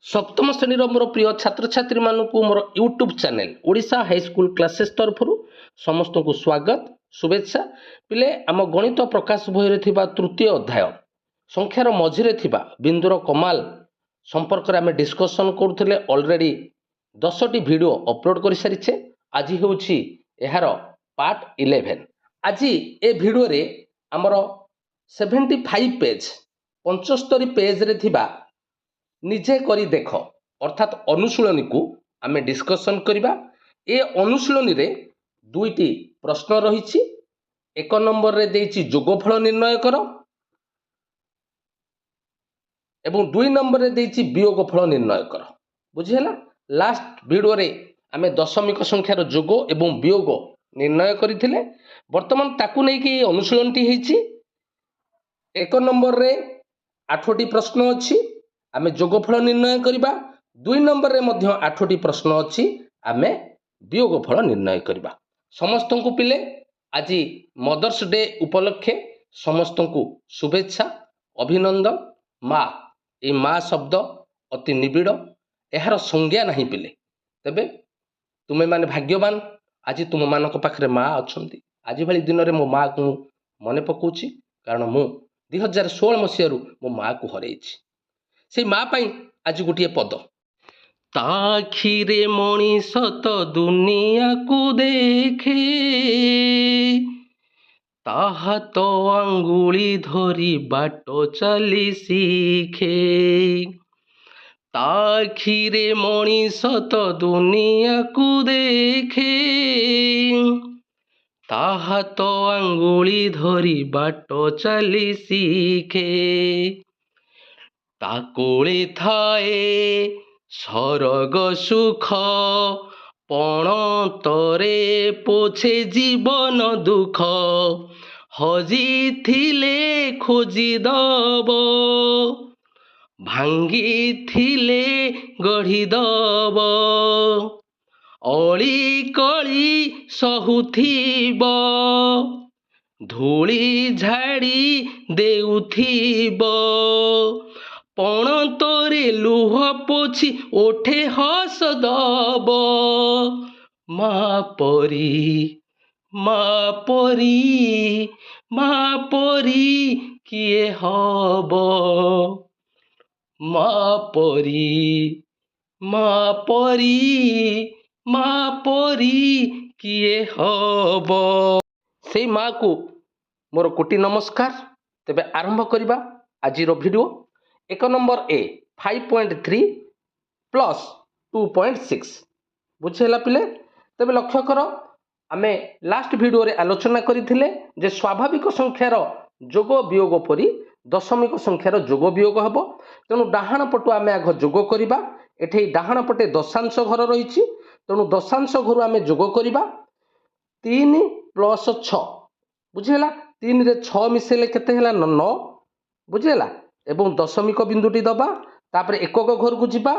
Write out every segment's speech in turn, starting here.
सप्तम श्रेणी मोर प्रिय छात्र छात्री मानक मोर YouTube channel Odisha high school classes तरफ समस्त को स्वागत शुभेच्छा। पिले आम गणित प्रकाश बही तृतीय अध्याय संख्यार मझिरे बिंदुर कमाल संपर्क में डिस्कसन करुले ऑलरेडी 10टी वीडियो अपलोड कर सारी। आज हूँ यार पार्ट 11। आज ए वीडियो रे आमर 75 पेज 75 पेज रे थिबा निजे करी देख अर्थात अनुशीलनी को आम डिस्कसन करवा। ए अनुशीलनी रे दुईटी प्रश्न रही। एक नंबर रे देइछि जोगफल निर्णय कर एवं दुई नंबर रे देइछि वियोगफल निर्णय कर। बुझीला। लास्ट वीडियो रे आम दशमिक संख्यार जोग एवं वियोग निर्णय करथिले। वर्तमान ताकू नै कि अनुशीलनटी हेछि। एक नंबर रे 8टी प्रश्न अछि, आम जोगफल निर्णय करवा। दुई नंबर रे मध्य 8टी प्रश्न अच्छी, आम वियोगफल निर्णय करवा। समस्त को पिले आज मदर्स डे उपलक्षे समस्त को शुभेच्छा अभिनंदन। माँ ये माँ शब्द अति निबिड़, यार संज्ञा नहीं पिले। तेबे तुम्हें माने भाग्यवान, आज तुम मान पाखे माँ अच्छा। आज भाई दिन में मो माँ को मन पकाउछि, कारण मु 2016 मसीह मो माँ को हरई। से माँ पाई आज गोटे पद ताखिरे मनीष तो दुनिया को देखे, ताहा तो अंगुली धरी बाट चली सीखे। ताखिरे मनीष तो दुनिया को देखे, ताहा तो अंगुली धरी बाट चली सीखे। ताकोले थाए सरग सुख, पणतरे पोछे जीवन दुख। हजी थिले खोजी दब, भांगी थिले गढ़ी दब। अली कली सहुथिब, धूली झाड़ी देउथिब। पणतरे लुह पोछि ओठे हस दब। माँ परी माँ परी माँ परी किए हब। माँ परी माँ परी माँ परी किए हब। से माँ को मोर कोटि नमस्कार। तेबे आरंभ करिबा आज वीडियो। एक नंबर ए 5.3 प्लस 2.6 बुझेला पिले। तेबे लक्ष्य कर आमे लास्ट वीडियो रे आलोचना करिथिले जे स्वाभाविक संख्यार जोग वियोग परी दशमिक संख्यार जोग वियोग हबो। तेणु डाहाण पटु आमे आग जोग करिबा। एठे डाहाण पटे दशांश घर रहिछि, तेणु दशांश घर आमे जोग करिबा। 3 प्लस 6 बुझेला। 3 रे 6 मिसेले केते होला 9 बुझेला। एवं दशमिक बिंदुटी दबा, तापर एकक घर को जिबा।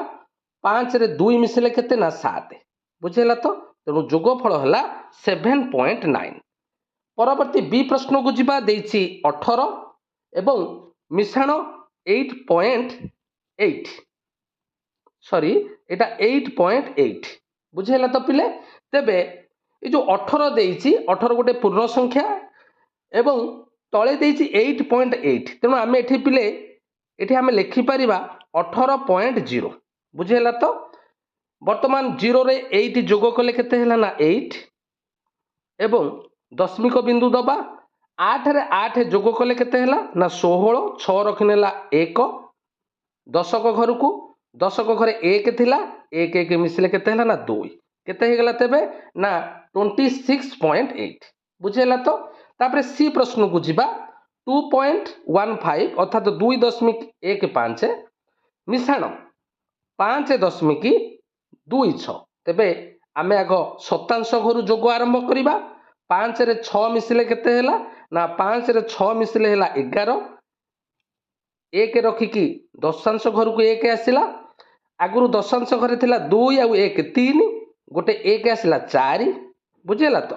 5 रे 2 मिसेले केते ना 7 बुझेला। तो तेणु जोगफल है 7.9। परवर्ती बी प्रश्न को जिबा देइछि 18 एवं मिश्रण 8.8 सॉरी एटा 8.8 बुझेला। तो पिले तेबे ये जो 18 देइछि 18 गोटे पूर्ण संख्या एवं तले देइछि 8.8। तेणु आमे एठी पिले एठी आमे लिखि परिबा 18.0 बुझेला। तो वर्तमान 0 रे 8 जोग कले केते हैला ना 8 एवं दशमिक बिंदु दबा। 8 रे 8 जोग कले केते हैला ना 16। 6 रखिनेला 1 दशक घर को। दशक घरे 1 थिला, 1 1 मिसले केते हैला ना 2 केते हे गेला तेबे ना 26.8 बुझेला। तो तापरे सी प्रश्न को जिबा 2.15 अर्थात 2.15 मिश्रण 5.26 तेबे आमे आग शतांश घर जोग आरंभ करिबा। 5 रे 6 मिसले केते हैला ना 5 रे 6 मिसले हैला 11। 1 रखिकी दशांश घर को 1 आसिला। आगुरु दशांश घरे थिला 2 आउ 1 3 गोटे 1 आसिला 4 बुझेला। तो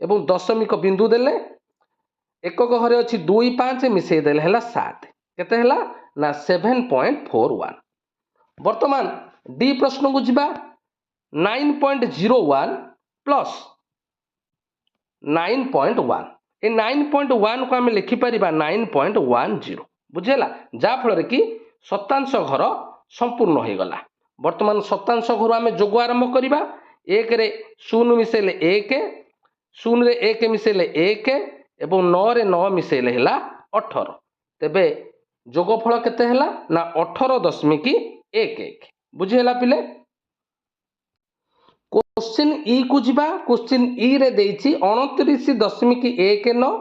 एवं दशमिक बिंदु देले एकक घरे अछि 2 5 मिसई देले हैला 7 केते हैला ना 7.41। बर्तमान डी प्रश्न को जीवा 9.01 प्लस 9.1 ए 9.1 को आम लिखिपर 9.10 बुझेगा जहाँफल कि शतांश घर संपूर्ण हो गला। बर्तमान शतांश घर आम जोग आरंभ करवा 1 रे 0 मिसेले 1 0 रे 1 मिसेले 1 एवं 9 रे 9 मिसेले है 18 तेबे जोगफल केते हैला ना 18.11 बुझीगला पिले। क्वेश्चन ई को जीवा क्वेश्चन ई रे देइछि 29.19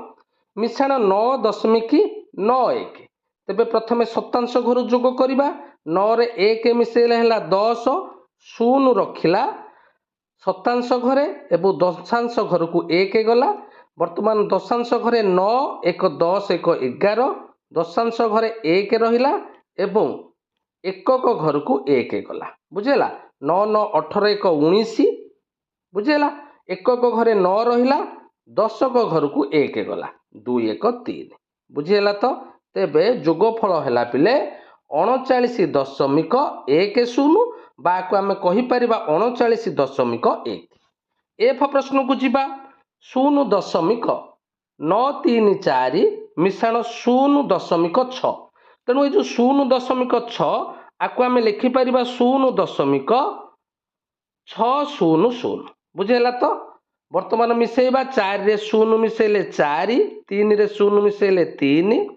मिश्रण 9.91 तेबे प्रथमे शतांश घर जोग करवा 9 रे 1 मिसेले हैला 10 0 रखिला शतांश घरे एवं दशांश घर को 1 गला। वर्तमान दशांश घरे 9 1 10 1 11 दशांश घरे 1 रहिला एवं एकक घर को 1 गला बुझेला 9 9 18 1 19 बुझेला एकक घरे 9 रहिला दशक घर को 1 गला 2 1 3 बुझेला। तो तेबे जोगफल हैला पिले 39.10 बाको आम कहीपर 39.1। एफ प्रश्न को जीवा 0.934 मिश्रण 0.6 तेणु ये जो 0.6 आपको आम लिखिपर 0.600 बुझेगा। तो वर्तमान मिसेबा 4 रे 0 मिसेले 4 3 रे 0 मिसेले 3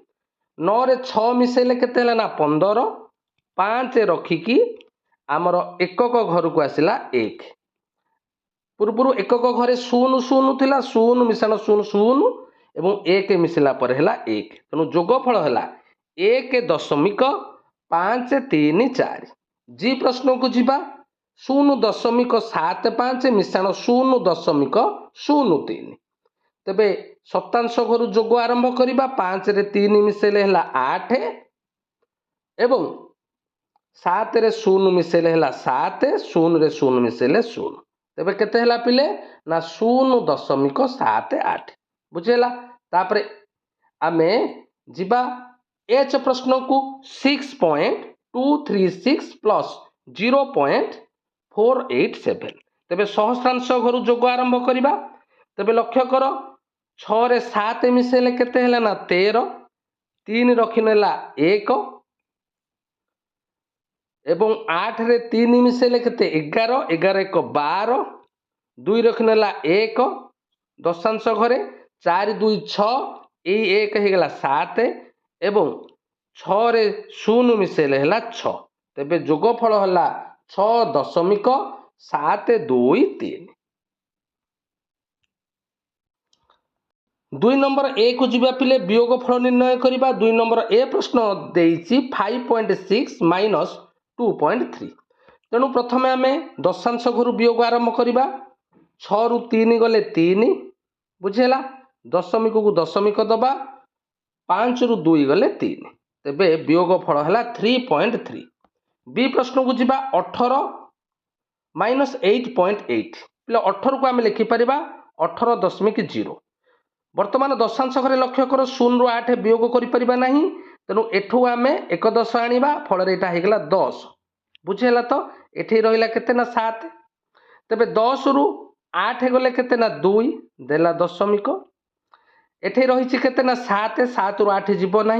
9 रे 6 मिसेले केते हला ना 15 5 रखिकी आमर एकक घर को आसिला 1 पूर्व एकक घरे 0 0 थिला 0 मिश्रण 0 0 एवं 1 मिसिला पर हैला 1 तेणु जोगफल हैला 1.534। जी प्रश्न को जीवा 0.75 मिश्रण 0.03 तेबे शतांश घर जोग आरंभ करवा 5 रे 3 मिसेले हैला 8 एवं 7 रे 0 मिसेले हैला 7 0 रे 0 मिसेले 0 तेबे केते हैला पिले ना 0.78 बुझेला। तापरे आमे जीवा एच प्रश्न को 6.236 प्लस 0.487 तेबे सहस्रांश घर जोग आरंभ करवा तेबे लक्ष्य कर 6 रे 7 मिसेले केते हैला ना 13 3 रखिनेला 1 एवं 8 रे 3 मिसेले केते 11 11 1 12 2 रखिनेला 1 दशांश घरे 4 2 6 1 हेगला 7 एवं 6 रे 0 मिसेले हैला 6 तेबे जोगफल हैला 6.723। 2 नंबर ए को जीवा पिले वियोग फल निर्णय करवा 2 नंबर ए प्रश्न देइछि 5.6 माइनस 2.3 तेणु प्रथमे आम दशांश घर वियोग आरंभ करवा 6 रु 3 गले 3 बुझेला दशमिक को दशमिक दबा 5 रु 2 गले 3 तेबे वियोग फल है 3.3। बी प्रश्न को जीवा 18 माइनस 8.8 पिला 18 को आम लिखिपर 18.0 वर्तमान दशांश घरे लक्ष्य कर 0 रु 8 वियोग करें ना तेणु एठू आम 1 10 आनिबा फल यहाँ होगा 10 बुझेगा। तो ये रहा केते ना 7 तेबे 10 रु 8 गले केते ना 2 देला दशमिक एठे रही केते ना 7 7 रु 8 जीव ना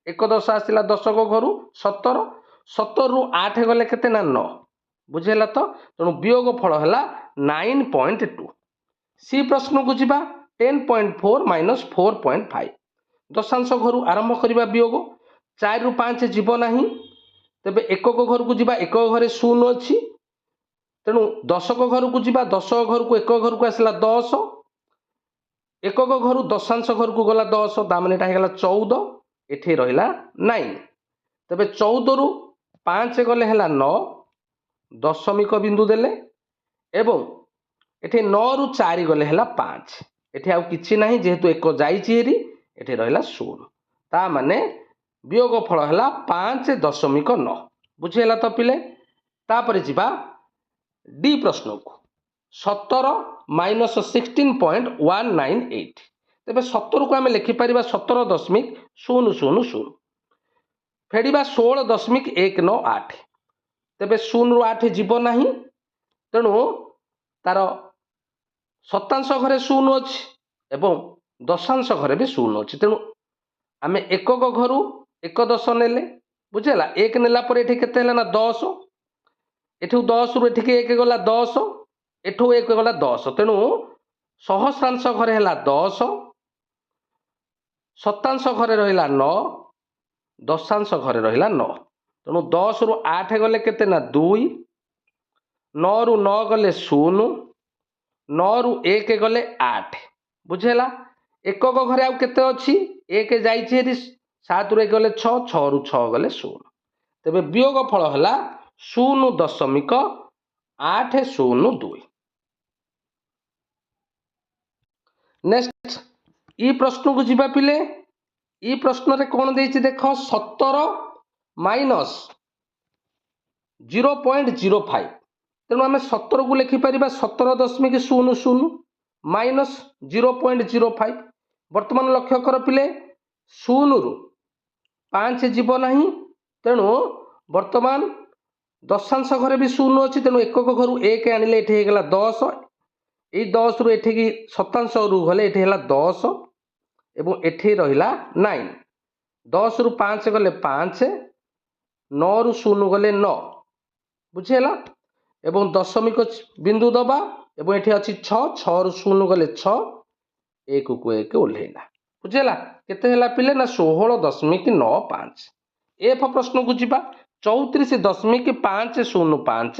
1 10 आसला दशक घर 17 17 रु 8 गले केते ना 9 बुझेगा। तो तेणु वियोग फल है 9.2। सी प्रश्न को जीवा 10.4 माइनस 4.5 दशांश घर आरंभ करवा वियोग 4 रु 5 जीव ना तेबे एकक घर को जीवा एकक घरे 0 अच्छी तेणु दशक घर को जीवा दशक घर को एकक घर को आसला 10 एकक घर दशांश घर को गला 10 दामने होगा 14 एठी रहिला 9 तेबे 14 रु 5 गले है 9 दशमिक बिंदु देले एवं एठी 9 रु 4 गले है 5 एठी आउ किछि नाही जेहेतु एक जाइछि हेरी एठी रहिला 0 ता माने वियोग फल है 5.9 बुझेला। तो पिले तापर जीवा डी प्रश्न को 17 माइनस 16.198 तेबे 17 को आम लिखिपर 17.000 फेड़ा 16.198 तेबे 0 रु 8 जीव नाही तेणु तार शतांश घरे 0 अछि एवं दशांश घरे भी 0 अछि तेणु आमे एकक घरु एक दश नेले बुझेला एक नेला पर एठी केते हैला ना 10 एठू 10 रु एठी 1 गला 10 एठू 1 गला 10 तेणु सहस्रांश घरे हैला 10 शतांश घरे रहिला 9 दशांश घरे रहिला 9 तेणु 10 रु 8 गले केते ना 2 9 रु 9 गले 0 9 रु 1 गले 8 बुझेला एकक घरे आउ केते अछि 1 जाइछि हेरि 7 रु 1 गले 6 6 रु 6 गले 0 तेबे वियोग फल हला 0.802 नेक्स्ट ई प्रश्न को जीवा पिले ई प्रश्न रे कोन देछि देख 17 माइनस 0.05 तेणु आम 17 को लिखिपर 17.00 माइनस 0.05 बर्तमान लक्ष्य कर पिले 0 रु 5 जीव नहीं तेणु बर्तमान दशांश घरे भी 0 अच्छी तेणु एकक घर 1 आनिले ये गला 10 ये 10 रु एठी शतांश रु गले ये 10 एवं एठी रहिला 9 10 रु 5 गले 5 9 रु 0 गले 9 बुझेला एवं दशमिक बिंदु दबा एवं एठी अछि 6 6 रु 0 गले 6 1 को 1 ओल्हेला बुझेला केते हैला पिले ना 16.95 एफ प्रश्न को जीवा 34.505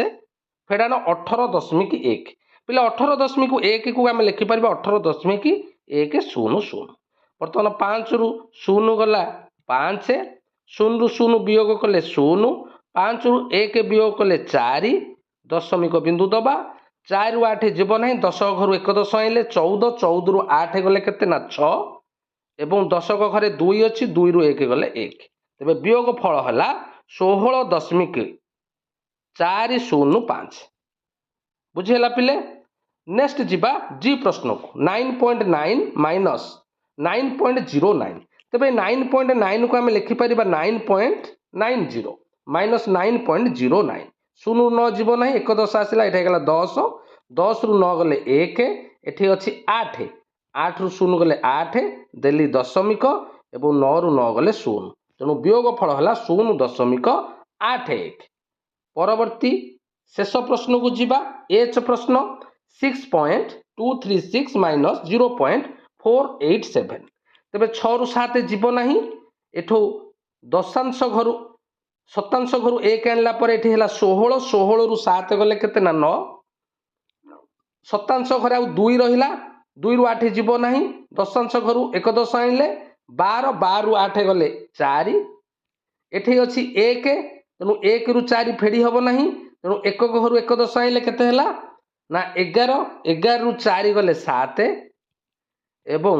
फेडान 18.1 पिले 18.1 को आम लिखिपर 18.100 बर्तमान 5 रु 0 गला 5 0 रु 0 वियोग कले 0 5 रु 1 वियोग कले 4 दशमिक बिंदु दबा 4 रु 8 जीव ना 10 घर 1 दश आइले 14 14 रु 8 गले केते ना 6 एवं दशक घरे 2 अच्छी 2 रु 1 गले 1 तेबे वियोग फल हला 16.405 बुझेला पिले नेक्स्ट जीवा जी प्रश्न को 9.9 माइनस 9.09 तेबे 9.9 को आम लिखिपर 9.90 माइनस 9.09 0 9 जीव ना 1 दश आसला ये गला 10 10 रु 9 गले 1 एठी अच्छी 8 8 रु 0 गले 8 देली दशमिक एवं 9 रु 9 गले 0 तेणु वियोग फल है 0.81 परवर्ती शेष प्रश्न को जीवा एच प्रश्न 6.236 माइनस 0.487 तेबे 6 रु 7 जीव नहीं एठो दशांश घर शतांश घर 1 आनला पर एठी हैला 16 16 रु 7 गले केते ना 9 शतांश घर आउ 2 रहिला 2 रु 8 जीव नहीं दशांश घर 1 दश आनिले 12 12 रु 8 गले 4 एठी अछि 1 तेणु 1 रु 4 फेड़ी हब नहीं तेणु एकक घर 1 दश आइले केते हैला ना 11 11 रु 4 गले 7 एवं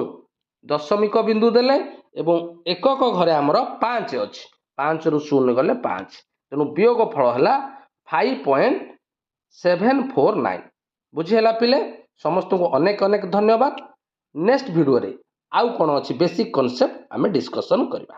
दशमिक बिंदु देले एवं एकक घरे हमर 5 अछि 5 रु 0 गले 5 तेणु वियोग फल हैला 5.749 बुझी हैला पिले समस्त को अनेक अनेक धन्यवाद नेक्स्ट वीडियो रे आउ कोन अछि बेसिक कांसेप्ट आमे डिस्कशन करबा।